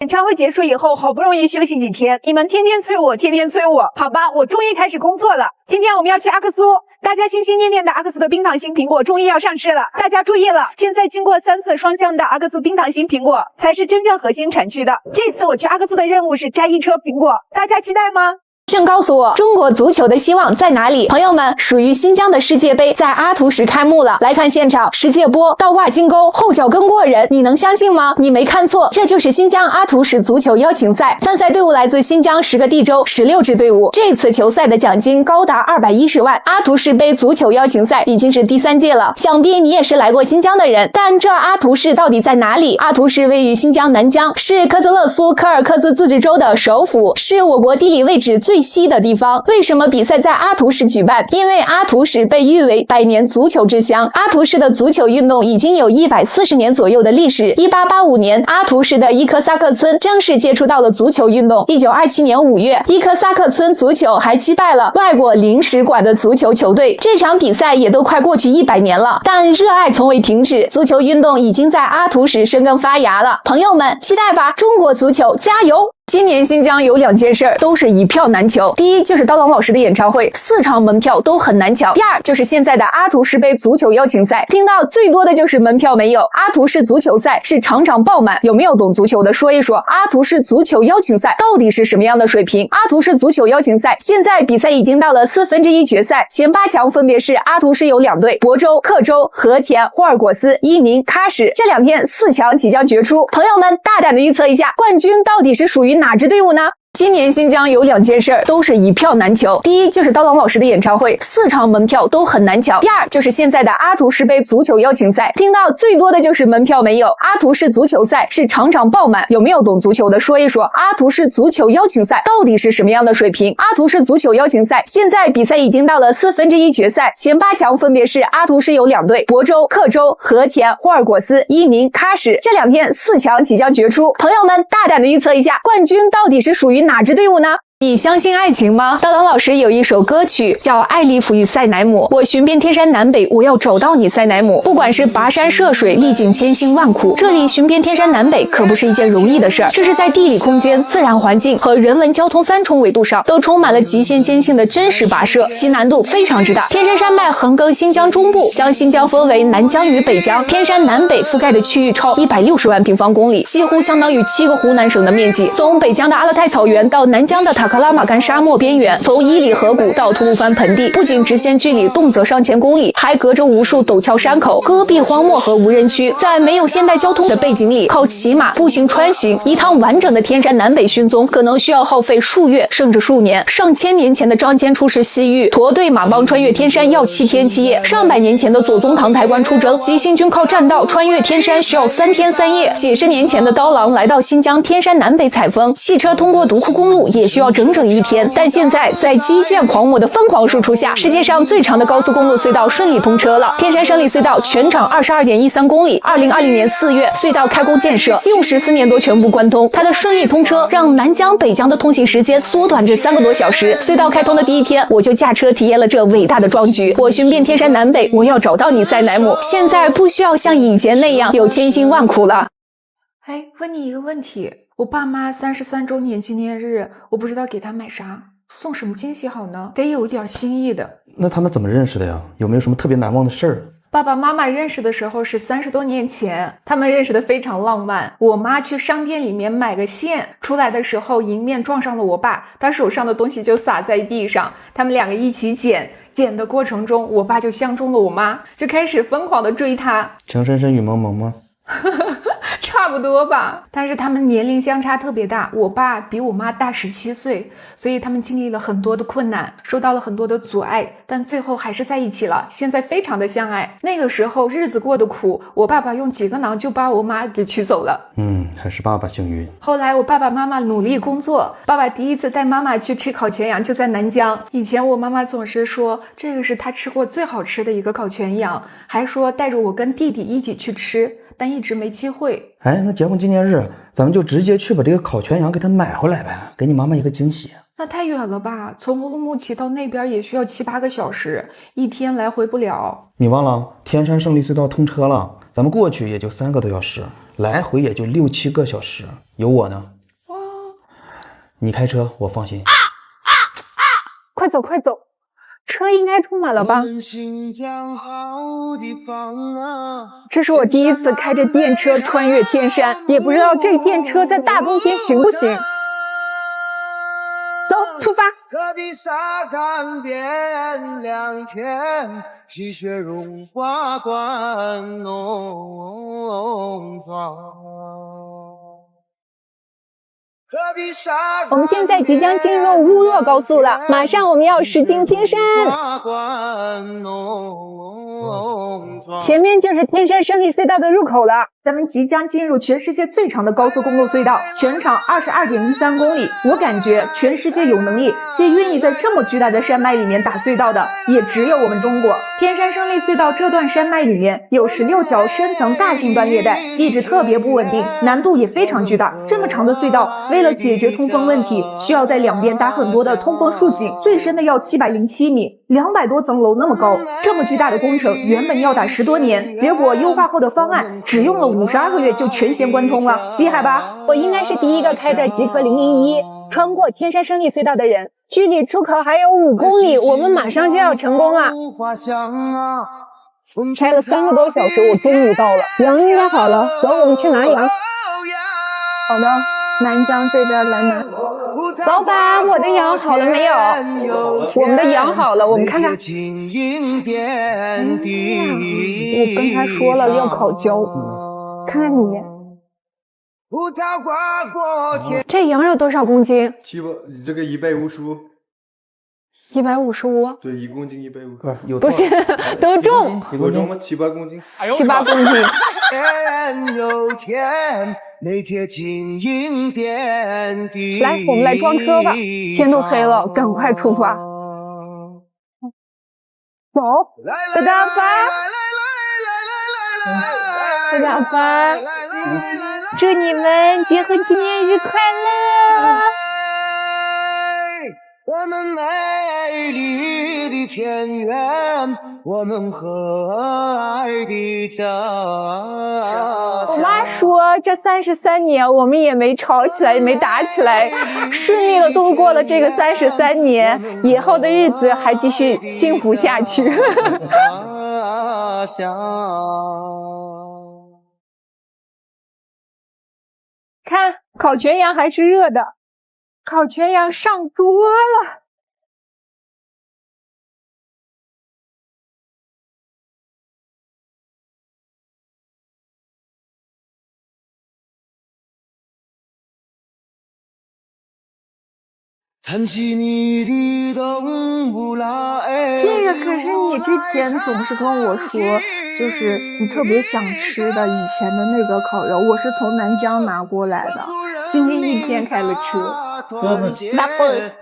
演唱会結束以後，好不容易休息幾天，你們天天催我，天天催我，好吧，我終於開始工作了。今天我們要去阿克蘇，大家心心念念的阿克蘇的冰糖心蘋果終於要上市了，大家注意了，現在經過3次霜降的阿克蘇冰糖心蘋果才是真正核心產區的。這次我去阿克蘇的任務是摘1車蘋果，大家期待嗎？請告訴我，中國足球的希望在哪裡？朋友們，屬於新疆的世界杯在阿图什開幕了，来看現场，世界波倒挂金钩，后脚跟过人，你能相信嗎？你沒看錯，這就是新疆阿圖什足球邀請賽。參賽隊伍來自新疆10個地州16支隊伍，這次球賽的獎金高達210萬。阿圖什杯足球邀請賽已經是第3屆了，想必你也是來過新疆的人，但這阿圖什到底在哪裡？阿圖什位於新疆南疆，是科茲勒蘇柯爾克孜自治州的首府，是我國地理位置最西的地方。為什麼比賽在阿圖什舉辦？因為阿圖什被譽為百年足球之鄉。阿圖什的足球運動已經有140年左右的歷史。1885年，阿圖什的伊科薩克村正式接觸到了足球運動。1927年5月，伊科薩克村足球還擊敗了外國領事館的足球球隊。這場比賽也都快過去100年了，但熱愛從未停止，足球運動已經在阿圖什生根發芽了。朋友們，期待吧，中國足球加油！今年新疆有2件事都是一票難求，第一就是刀郎老師的演唱會，4場門票都很難搶；第二就是現在的阿图什杯足球邀請賽，聽到最多的就是门票没有。阿图什足球賽是场场爆滿，有沒有懂足球的說一說，阿圖什足球邀請賽到底是什麼樣的水平？阿圖什足球邀請賽現在比賽已經到了1/4決賽，前8強分別是阿圖什有2隊，亳州、克州、和田、霍爾果斯、伊寧、喀什，這2天4強即將決出。朋友們大膽的預測一下，冠軍到底是屬於哪支隊伍呢？今年新疆有2件事都是一票難求，第一就是刀郎老師的演唱會，4場門票都很難搶；第二就是现在的阿图什杯足球邀請賽，聽到最多的就是門票沒有。阿圖什足球賽是场场爆滿，有沒有懂足球的說一說，阿圖什足球邀請賽到底是什麼樣的水平？阿圖什足球邀請賽現在比賽已經到了1/4決賽，前8強分別是阿圖什有2隊，亳州、克州、和田、霍爾果斯、伊寧、喀什，這2天4強即將決出。朋友們大膽的預測一下，冠軍到底是屬於哪支隊伍呢？你相信愛情嗎？刀郎老師有一首歌曲叫《艾利弗與塞乃姆》，我尋遍天山南北，我要找到你塞乃姆。不管是跋山涉水，歷經千辛萬苦，這裡尋遍天山南北可不是一件容易的事兒。這是在地理空間、自然環境和人文交通3重維度上都充滿了極限艱辛的真實跋涉，其難度非常之大。天山山脈橫亘新疆中部，將新疆分為南疆與北疆，天山南北覆蓋的區域超160萬平方公里，幾乎相當於7個湖南省的面積。從北疆的阿勒泰草原到南疆的塔克拉瑪干沙漠邊緣，從伊犁河谷到吐魯番盆地，不僅直線距離動輒上千公里，還隔着無數陡峭山口、戈壁荒漠和無人區。在沒有現代交通的背景裡，靠騎馬步行穿行，一趟完整的天山南北尋蹤可能需要耗費數月甚至數年。上千年前的張騫出使西域，駝隊馬幫穿越天山要7天7夜；上百年前的左宗棠抬棺出征，急行軍靠棧道穿越天山需要3天3夜；幾十年前的刀郎來到新疆天山南北採風，汽車通過獨庫公路也需要整整1天。但現在在基建狂魔的瘋狂輸出下，世界上最長的高速公路隧道順利通車了。天山胜利隧道全長22.13公里，2020年4月隧道開工建設，用14年多全部貫通。它的順利通車讓南疆北疆的通行時間縮短至3個多小時。隧道開通的第1天，我就駕車體驗了這偉大的壯舉。我尋遍天山南北，我要找到你塞乃姆。現在不需要像以前那樣有千辛萬苦了。問你一個問題，我爸媽33周年紀念日，我不知道給他買啥，送什麼驚喜好呢？得有點心意的。那他們怎麼認識的呀？有沒有什麼特別難忘的事兒？爸爸媽媽認識的時候是30多年前，他們認識的非常浪漫。我媽去商店裡面買個線，出來的時候迎面撞上了我爸，他手上的東西就灑在地上，他們2個一起撿的過程中，我爸就相中了我媽，就開始瘋狂的追她。情深深雨蒙蒙嗎？差不多吧，但是他们年齡相差特別大，我爸比我媽大17歲，所以他們經歷了很多的困難，受到了很多的阻礙，但最後還是在一起了，現在非常的相愛。那個時候日子過得苦，我爸爸用幾個囊就把我媽給娶走了。還是爸爸幸運。後來我爸爸媽媽努力工作，爸爸第一次帶媽媽去吃烤全羊就在南疆。以前我媽媽總是說這個是她吃過最好吃的一個烤全羊，還說帶着我跟弟弟一起去吃，但一直沒機會。那結婚紀念日咱們就直接去把這個烤全羊給她買回來唄，給你媽媽一個驚喜。那太遠了吧，從烏魯木齊到那邊也需要7、8個小時，一天來回不了。你忘了天山勝利隧道通車了，咱們過去也就3個多小時。來回也就6、7個小時，有我呢。哇，你開車，我放心。快走快走，車应该充滿了吧？這是我第一次開着電車穿越天山，也不知道這電車在大冬天行不行。走，出發。戈壁沙灘邊2天，積雪融化關農莊。我們現在即將進入烏若高速了，馬上我們要駛進天山。前面就是天山勝利隧道的入口了。咱們即將進入全世界最長的高速公路隧道，全長22.13公里。我感觉全世界有能力且願意在這麼巨大的山脈裡面打隧道的，也只有我們中國。天山勝利隧道這段山脈裡面有16條深層大型斷裂帶，地質特別不穩定，難度也非常巨大。這麼長的隧道，為了解決通風問題，需要在兩邊搭很多的通風豎井，最深的要707米，200多層樓那麼高。這麼巨大的工程原本要打10多年，結果優化後的方案只用了52個月就全線貫通了，厲害吧？我應該是第一個開着極氪001穿過天山勝利隧道的人。距離出口還有5公里，我們馬上就要成功了。開了3個多小時，我終於到了。羊應該好了，走，我們去拿羊。好的，南疆這邊來拿。老闆，我的羊好了沒有？我們的羊好了，我們看看。我跟他說了要烤焦，看看你。这羊肉多少公斤？700，這個155。155？對，1公斤150。不是，都重。多重嗎？7、8公斤。7、8公斤。來，我們來裝車吧。天都黑了，趕快出發。走，大家發，大家發。祝你們結婚紀念日快樂！我們美麗的田園，我們和愛的家鄉。我媽說，這33年我們也沒吵起來，也沒打起來，順利的度過了這個33年，以後的日子還繼續幸福下去。看，烤全羊還是熱的，烤全羊上桌了。彈起你的動物來。這個可是你之前總是跟我說，就是你特別想吃的以前的那個烤肉，我是從南疆拿過來的。今天一天開了車，拿過來。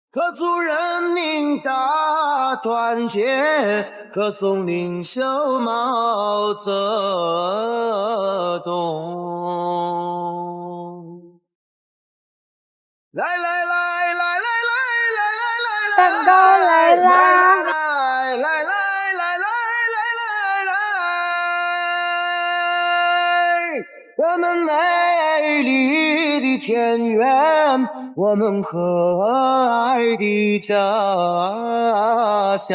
歌祝人民大團結，歌頌領袖毛澤東。來來來來來來來來來，蛋糕來啦！來來來來來來來，我們美麗的田園，我們和愛的家鄉。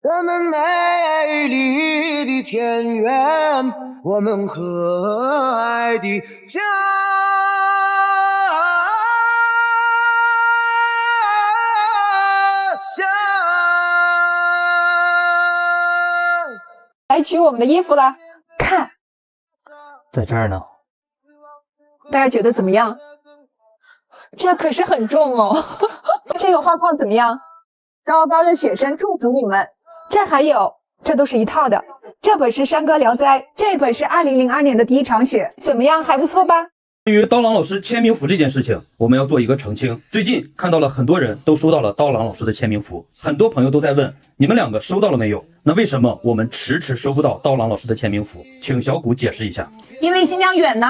我們美麗的田園，我們和愛的家鄉。來取我們的衣服了，看，在這兒呢。大家覺得怎麼樣？這可是很重哦。這個畫框怎麼樣？高高的雪山祝福你們。這還有，這都是一套的。這本是《山歌聊齋》，這本是2002年的第一場雪，怎麼樣？還不錯吧？對於刀郎老師簽名符這件事情，我們要做一個澄清。最近看到了很多人都收到了刀郎老師的簽名符，很多朋友都在問你們2個收到了沒有？那為什麼我們遲遲收不到刀郎老師的簽名符？請小谷解釋一下。因為新疆遠呢。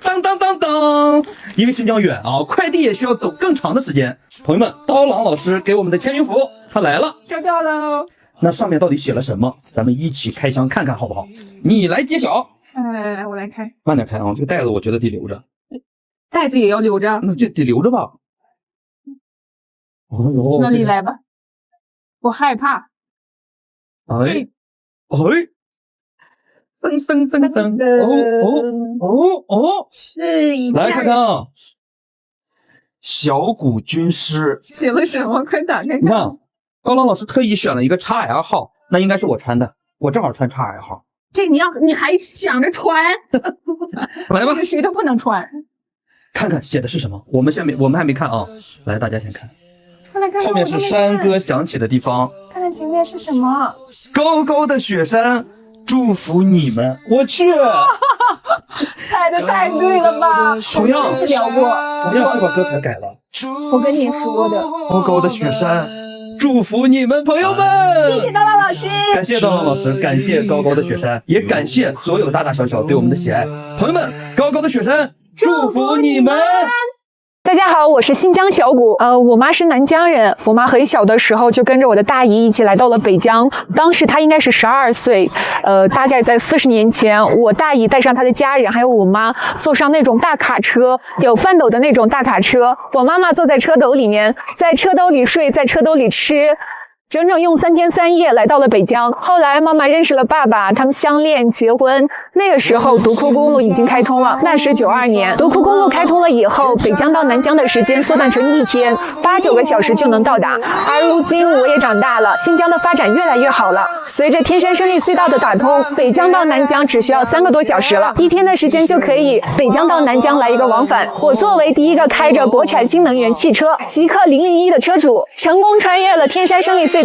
当当当當，因為新疆遠啊，快遞也需要走更長的時間。朋友們，刀郎老師給我們的簽名符，他來了，收到了。那上面到底寫了什麼？咱們一起開箱看看好不好？你來揭曉。來，我來開。慢點開啊，這個袋子我覺得得留着。袋子也要留着？那就得留着吧。哦，那你來吧。我害怕。哎，噔噔噔噔，哦，是一来看看啊，小古军師写了什麼？快打开看。你看，高郎老師特意選了一個 XL 號，那應該是我穿的，我正好穿 XL 號。這你還想着穿？來吧，誰都不能穿。看看寫的是什麼？我們還沒看啊，來，大家先看。来看看後面是山歌響起的地方，看看前面是什麼？高高的雪山。祝福你們！我去，猜的太对了吧？同樣是聊过，同樣是把歌词改了。我跟你說的，高高的雪山，祝福你們，朋友們！謝謝刀郎老師，感謝刀郎老師，感謝高高的雪山，也感謝所有大大小小對我們的喜愛。朋友們，高高的雪山，祝福你們！大家好，我是新疆小谷。我媽是南疆人，我妈很小的時候就跟着我的大姨一起来到了北疆。当时她应该是12歲，大概在40年前，我大姨带上她的家人还有我妈，坐上那種大卡車，有翻斗的那種大卡车。我媽媽坐在車斗裡面，在車兜裡睡，在車兜裡吃。整整用3天3夜來到了北疆。後來媽媽認識了爸爸，他們相戀結婚。那個時候獨庫公路已經開通了，那是92年。獨庫公路開通了以後，北疆到南疆的時間縮短成1天，8、9個小時就能到達。而如今我也長大了，新疆的發展越來越好了。隨着天山勝利隧道的打通，北疆到南疆只需要3個多小時了，1天的時間就可以北疆到南疆來一個往返。我作為第一個開着國產新能源汽車極氪001的車主，成功穿越了天山勝利隧道。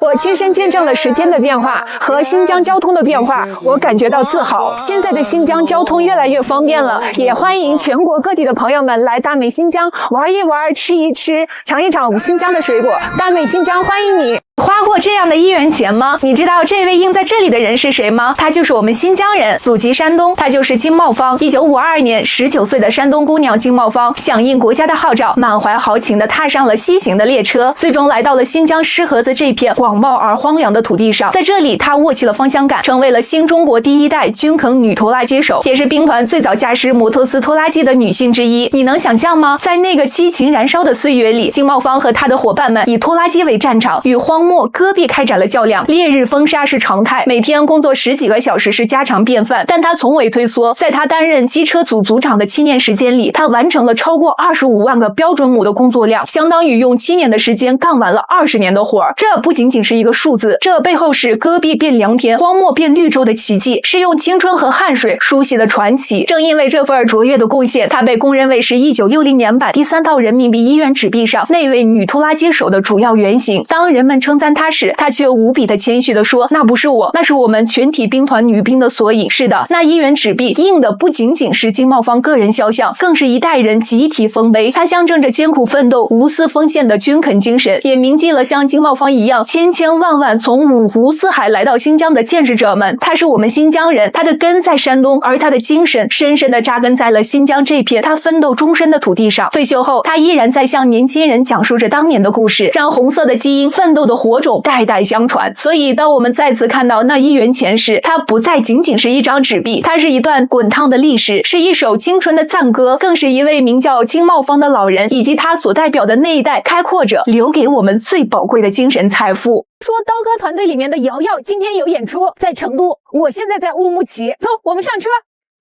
我親身見證了時間的變化和新疆交通的變化，我感覺到自豪。現在的新疆交通越來越方便了，也歡迎全國各地的朋友們來大美新疆玩一玩、吃一吃、嘗一嘗我們新疆的水果。大美新疆歡迎你！花過這樣的1元錢嗎？你知道這位印在這裡的人是誰嗎？他就是我們新疆人，祖籍山東，他就是金茂芳。1952年，19歲的山東姑娘金茂芳響應國家的號召，滿懷豪情地踏上了西行的列車，最終來到了新疆石河子這片廣袤而荒涼的土地上。在這裡，她握起了方向感，成為了新中國第1代軍肯女拖拉機手，也是兵團最早駕駛摩托斯拖拉機的女性之一。你能想象嗎？在那個激情燃燒的歲月裡，金茂芳和她的夥伴們以拖拉機為戰場，與荒漠戈壁開展了較量，烈日風沙是常態，每天工作10幾個小時是家常便飯。但他從未退縮，在他擔任機車組組長的7年時間裡，他完成了超過25萬個標準畝的工作量，相當於用7年的時間幹完了20年的活兒。這不僅僅是一個數字，這背後是戈壁變良田，荒漠變綠洲的奇蹟，是用青春和汗水書寫的傳奇。正因為這份卓越的貢獻，他被公認為是1960年版第3套人民幣1元紙幣上那位女拖拉機手的主要原型。當人們稱讚他時，他卻無比的謙虛地說，那不是我，那是我們全體兵團女兵的縮影。是的，那1元紙幣印的不僅僅是金茂芳個人肖像，更是一代人集體豐碑。它象徵着艱苦奮鬥、無私奉獻的軍肯精神，也銘記了像金茂芳一樣千千萬萬從五湖四海來到新疆的建設者們。他是我們新疆人，他的根在山東，而他的精神深深地扎根在了新疆這片他奮鬥終身的土地上。退休後，他依然在向年輕人講述着當年的故事，讓紅色的基因、奮鬥的火種代代相傳。所以當我們再次看到那1元錢時，它不再僅僅是一張紙幣，它是一段滾燙的歷史，是一首青春的讚歌，更是一位名叫金茂芳的老人以及他所代表的那一代開闊者留給我們最寶貴的精神財富。說刀哥團隊裡面的瑤瑤今天有演出，在成都，我現在在烏木齊，走，我們上車。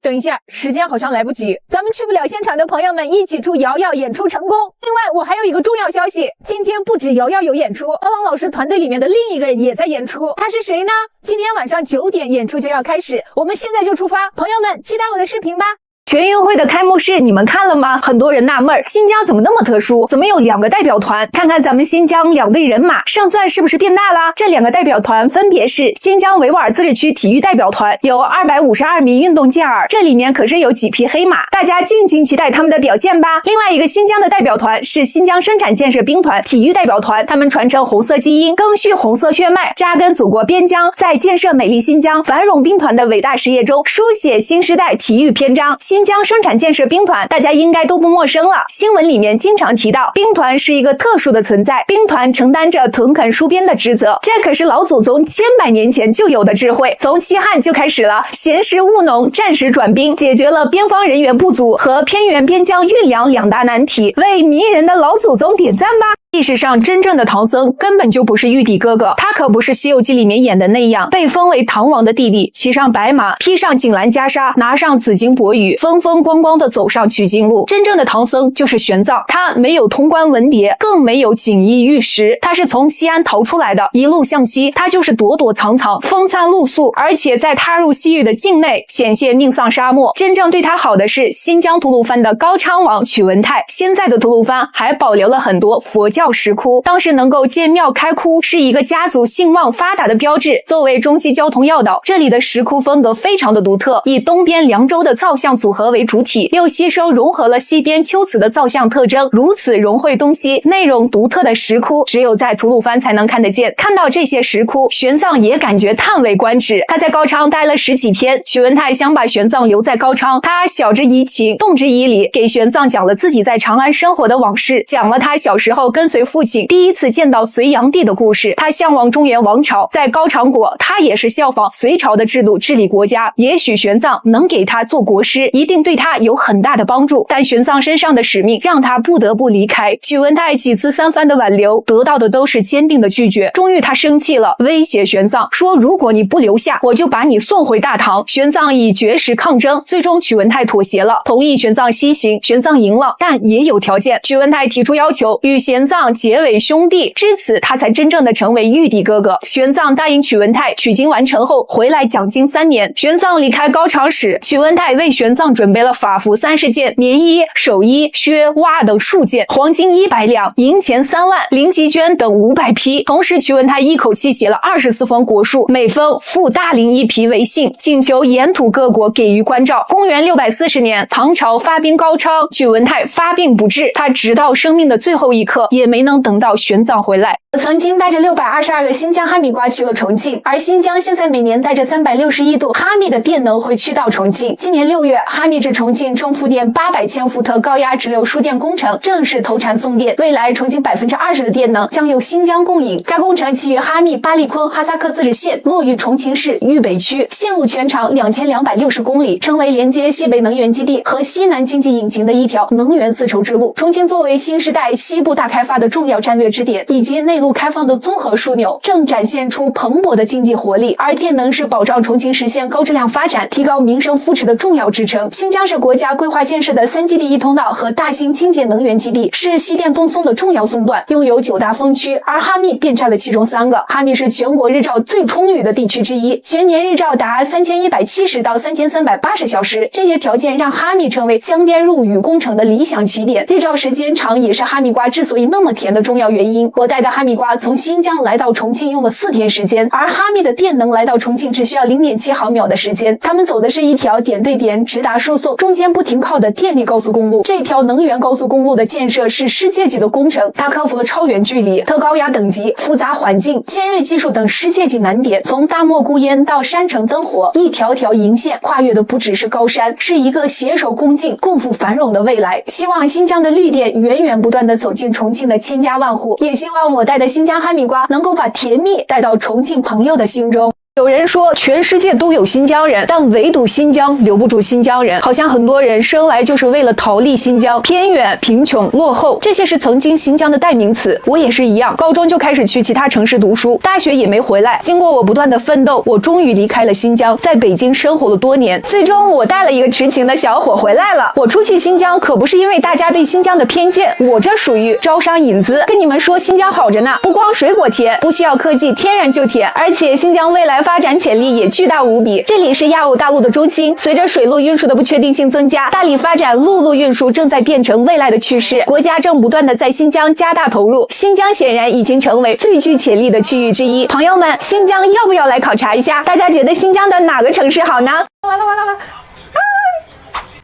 等一下，時間好像來不及，咱們去不了現場的朋友們一起祝瑤瑤演出成功。另外，我還有一個重要消息，今天不止瑤瑤有演出，刀郎老師團隊裡面的另一個人也在演出，他是誰呢？今天晚上9點演出就要開始，我們現在就出發，朋友們期待我的視頻吧。全運會的開幕式你們看了嗎？很多人納悶，新疆怎麼那麼特殊？怎麼有2個代表團？看看咱們新疆2隊人馬，勝算是不是變大啦？這2個代表團分別是新疆維吾爾自治區體育代表團，有252名運動健兒，這裡面可是有幾匹黑馬，大家敬請期待他們的表現吧。另外一個新疆的代表團是新疆生產建設兵團體育代表團，他們傳承紅色基因，覲續紅色血脈，扎根祖國邊疆，在建設美麗新疆繁榮兵團的偉大事業中，書寫新時代體育篇章。新新疆生產建設兵團，大家應該都不陌生了。新聞裡面經常提到，兵團是一個特殊的存在，兵團承擔着屯墾戍邊的職責，這可是老祖宗千百年前就有的智慧，從西漢就開始了，閒時務農，戰時轉兵，解決了邊防人員不足和偏遠邊疆運糧兩大難題。為迷人的老祖宗點讚吧！歷史上真正的唐僧根本就不是玉帝哥哥，他可不是《西遊記》裡面演的那樣，被封為唐王的弟弟，騎上白馬，披上錦襕袈裟，拿上紫金钵盂，風風光光地走上取經路。真正的唐僧就是玄奘，他沒有通關文牒，更沒有锦衣玉食，他是從西安逃出來的，一路向西，他就是躲躲藏藏，風餐露宿，而且在踏入西域的境內险些命喪沙漠。真正對他好的是新疆吐魯番的高昌王曲文泰，现在的吐魯番還保留了很多佛教石窟，當時能夠建廟開窟是一個家族興旺發達的標誌。作為中西交通要道，這裡的石窟風格非常的獨特，以東邊涼州的造像組合為主體，又吸收融合了西邊龜茲的造像特徵，如此融匯東西、內容獨特的石窟，只有在吐魯番才能看得見。看到這些石窟，玄奘也感覺嘆為觀止。他在高昌待了10幾天，曲文泰想把玄奘留在高昌，他曉之以情，動之以理，給玄奘講了自己在長安生活的往事，講了他小時候跟隨父親第一次見到隋煬帝的故事，他向往中原王朝，在高昌國他也是效仿隋朝的制度治理國家。也許玄奘能給他做國師，一定對他有很大的幫助，但玄奘身上的使命讓他不得不離開。曲文泰幾次3番的挽留，得到的都是堅定的拒絕。終於他生氣了，威脅玄奘說，如果你不留下，我就把你送回大唐。玄奘以絕食抗爭，最終曲文泰妥協了，同意玄奘西行。玄奘贏了，但也有條件。曲文泰提出要求，與玄奘結為兄弟，至此他才真正的成為玉帝哥哥。玄奘答應曲文泰取經完成後回來講經3年。玄奘離開高昌時，曲文泰為玄奘準備了法服30件、棉衣、手衣、靴、襪等數件，黃金100兩，銀錢3萬，绫吉绢等500匹。同時曲文泰一口氣寫了24封國書，每封附大綾1匹為信，請求沿途各國給予關照。公元640年，唐朝發兵高昌，曲文泰發病不治，他直到生命的最後一刻也沒能等到玄奘回來。我曾經帶着622個新疆哈密瓜去了重慶，而新疆現在每年帶着361度哈密的電能會去到重慶。今年6月，哈密至重慶中負電800千伏特高壓直流輸電工程正式投產送電，未來重慶20%的電能將由新疆供應。該工程起於哈密巴利坤哈薩克自治縣，落於重慶市渝北區，線路全長2260公里，成為連接西北能源基地和西南經濟引擎的一條能源絲綢之路。重慶作為新時代西部大開發的重要戰略支點，以及內陸開放的綜合樞紐，正展現出蓬勃的經濟活力。而電能是保障重慶實現高質量發展、提高民生扶持的重要支撐。新疆是國家規劃建設的3基地1通道和大型清潔能源基地，是西電東送的重要送段，擁有9大風區，而哈密便佔了其中3個。哈密是全國日照最充裕的地區之一，全年日照達3170到3380小時。這些條件讓哈密成為江澱入雨工程的理想起點。日照時間長也是哈密瓜之所以那麼甜的重要原因。我帶的哈密瓜從新疆來到重慶用了4天時間，而哈密的電能來到重慶只需要0.7毫秒的時間。他們走的是一條點對點直達輸送、中間不停靠的電力高速公路。這條能源高速公路的建設是世界級的工程，它克服了超遠距離、特高壓等級、複雜環境、尖銳技術等世界級難點。從大漠孤煙到山城燈火，一條條銀線跨越的不只是高山，是一個攜手共進、共赴繁榮的未來。希望新疆的綠電源源不斷地走進重慶的千家萬戶，也希望我帶的新疆哈密瓜能夠把甜蜜帶到重慶朋友的心中。有人說全世界都有新疆人，但唯獨新疆留不住新疆人。好像很多人生來就是為了逃離新疆，偏遠、貧窮、落後，這些是曾經新疆的代名詞。我也是一樣，高中就開始去其他城市讀書，大學也沒回來。經過我不斷的奮鬥，我終於離開了新疆，在北京生活了多年。最終我帶了一個癡情的小伙回來了。我出去新疆可不是因為大家對新疆的偏見，我這屬於招商引資。跟你們說新疆好着呢，不光水果甜，不需要科技，天然就甜，而且新疆未來發展潛力也巨大無比。這裡是亞歐大陸的中心，隨着水路運輸的不確定性增加，大力發展陸路運輸正在變成未來的趨勢。國家正不斷的在新疆加大投入，新疆顯然已經成為最具潛力的區域之一。朋友們，新疆要不要來考察一下？大家覺得新疆的哪個城市好呢？完了！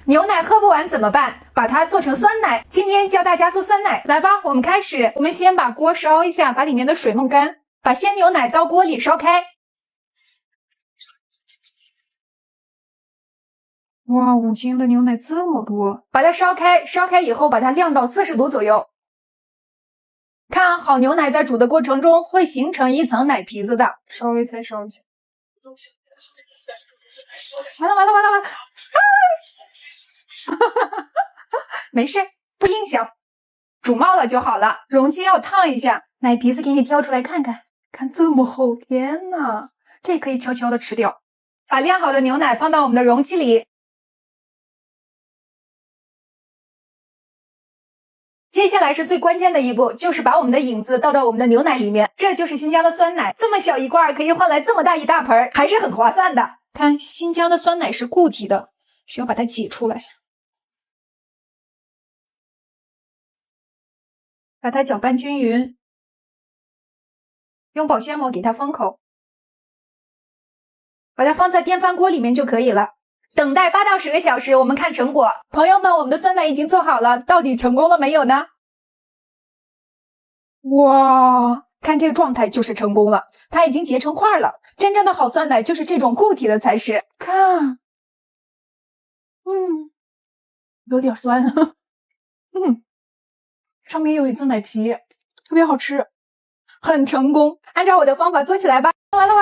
牛奶喝不完怎麼辦？把它做成酸奶。今天教大家做酸奶，来吧，我們開始。我們先把鍋燒一下，把裡面的水弄乾，把鮮牛奶到鍋裡燒開。哇，5斤的牛奶這麼多，把它燒開，燒開以後把它晾到40度左右。看好牛奶在煮的過程中會形成一層奶皮子的，稍微再燒一下。完了，没事，不影響，煮冒了就好了。容器要燙一下，奶皮子給你挑出來看看，看這麼厚，天吶，這可以悄悄的吃掉。把晾好的牛奶放到我們的容器裡。接下來是最關鍵的一步，就是把我們的影子倒到我們的牛奶裡面，這就是新疆的酸奶。這麼小一罐可以換來這麼大一大盆，還是很划算的。看，新疆的酸奶是固體的，需要把它擠出來，把它攪拌均匀，用保鮮膜給它封口，把它放在電飯鍋裡面就可以了。等待8到10個小時，我們看成果。朋友們，我們的酸奶已經做好了，到底成功了沒有呢？哇，看這個狀態就是成功了，它已經結成塊了。真正的好酸奶就是這種固體的才是。看，有點酸，上面有一層奶皮，特別好吃，很成功。按照我的方法做起來吧。完了！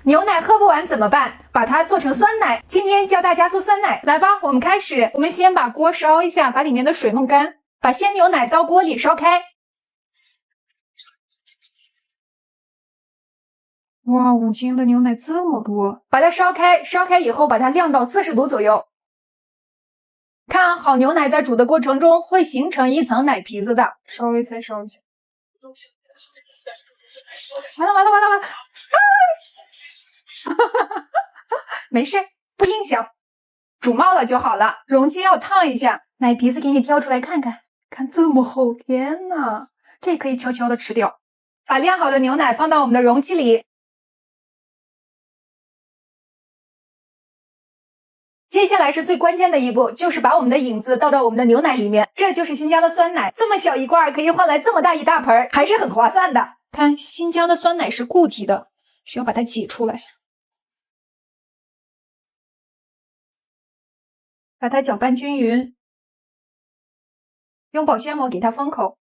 牛奶喝不完怎麼辦？把它做成酸奶。今天教大家做酸奶，来吧，我們開始。我們先把鍋燒一下，把裡面的水弄乾，把鮮牛奶倒鍋裡燒開。哇，5斤的牛奶這麼多，把它燒開，燒開以後把它晾到40度左右。看好牛奶在煮的過程中會形成一層奶皮子的，稍微再燒一下。完了！没事，不影響，煮冒了就好了。容器要燙一下，奶皮子給你挑出來看看，看這麼厚，天吶，這可以悄悄的吃掉。把晾好的牛奶放到我們的容器裡。接下來是最關鍵的一步，就是把我們的影子倒到我們的牛奶裡面，這就是新疆的酸奶。這麼小一罐可以換來這麼大一大盆，還是很划算的。看，新疆的酸奶是固體的，需要把它擠出來，把它攪拌均匀，用保鮮膜給它封口，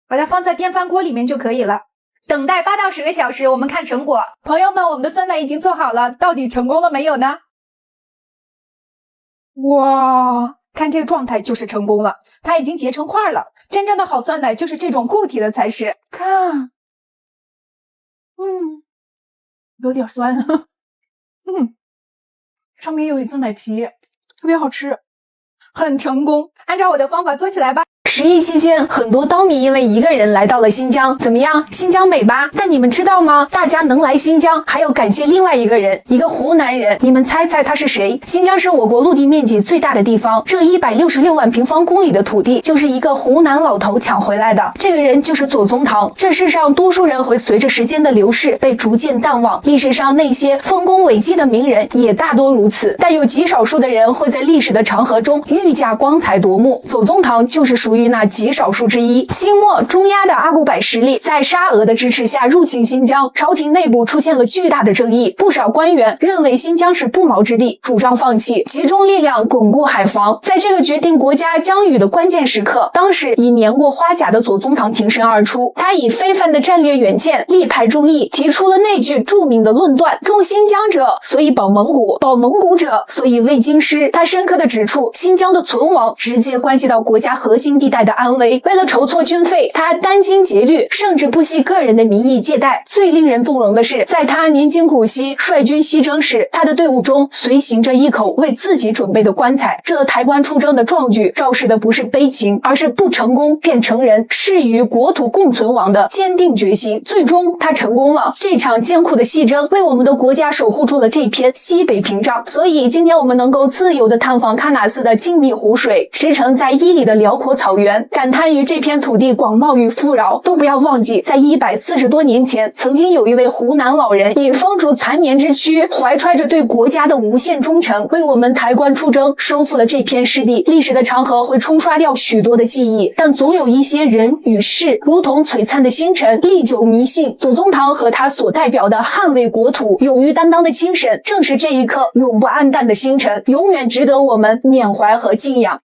把它放在電飯鍋裡面就可以了。等待8到10個小時，我們看成果。朋友們，我們的酸奶已經做好了，到底成功了沒有呢？哇，看這個狀態就是成功了，它已經結成塊了。真正的好酸奶就是這種固體的才是。看，有點酸，上面有一層奶皮，特別好吃，很成功。按照我的方法做起來吧。11期間，很多刀迷因為一個人來到了新疆，怎麼樣？新疆美吧？但你們知道嗎？大家能來新疆，還要感謝另外一個人，一個湖南人。你們猜猜他是誰？新疆是我國陸地面積最大的地方，這166萬平方公里的土地，就是一個湖南老頭搶回來的。這個人就是左宗棠。這世上多數人會隨着時間的流逝被逐漸淡忘，歷史上那些豐功偉績的名人也大多如此，但有極少數的人會在歷史的長河中愈加光彩奪目。左宗棠就是屬於那極少數之一。清末中亞的阿古柏實力在沙俄的支持下入侵新疆，朝廷內部出現了巨大的爭議，不少官員認為新疆是不毛之地，主張放棄，集中力量鞏固海防。在這個決定國家疆域的關鍵時刻，當時已年過花甲的左宗棠挺身而出，他以非凡的戰略遠見，力排眾議，提出了那句著名的論斷：重新疆者，所以保蒙古；保蒙古者，所以衛京師。他深刻地指出，新疆的存亡直接關係到國家核心地帶的安危。為了籌措軍費，他殚精竭慮，甚至不惜個人的名義借貸。最令人動容的是，在他年近古稀率軍西征時，他的隊伍中隨行着一口為自己準備的棺材。這抬棺出征的壯舉，昭示的不是悲情，而是不成功便成仁，誓與國土共存亡的堅定決心。最終，他成功了。這場艱苦的西征，為我們的國家守護住了這片西北屏障。所以，今天我們能夠自由地探訪喀納斯的靜謐湖水，馳騁在伊犁的遼闊草草原，感嘆於這片土地廣袤與富饒。都不要忘記，在140多年前，曾經有一位湖南老人以風燭殘年之軀，懷揣着對國家的無限忠誠，為我們抬棺出征，收復了這片失地。歷史的長河會沖刷掉許多的記憶，但總有一些人與事，如同璀璨的星辰，歷久彌新。左宗棠和他所代表的捍衛國土、勇於擔當的精神，正是這一顆永不黯淡的星辰，永遠值得我們緬懷和敬仰。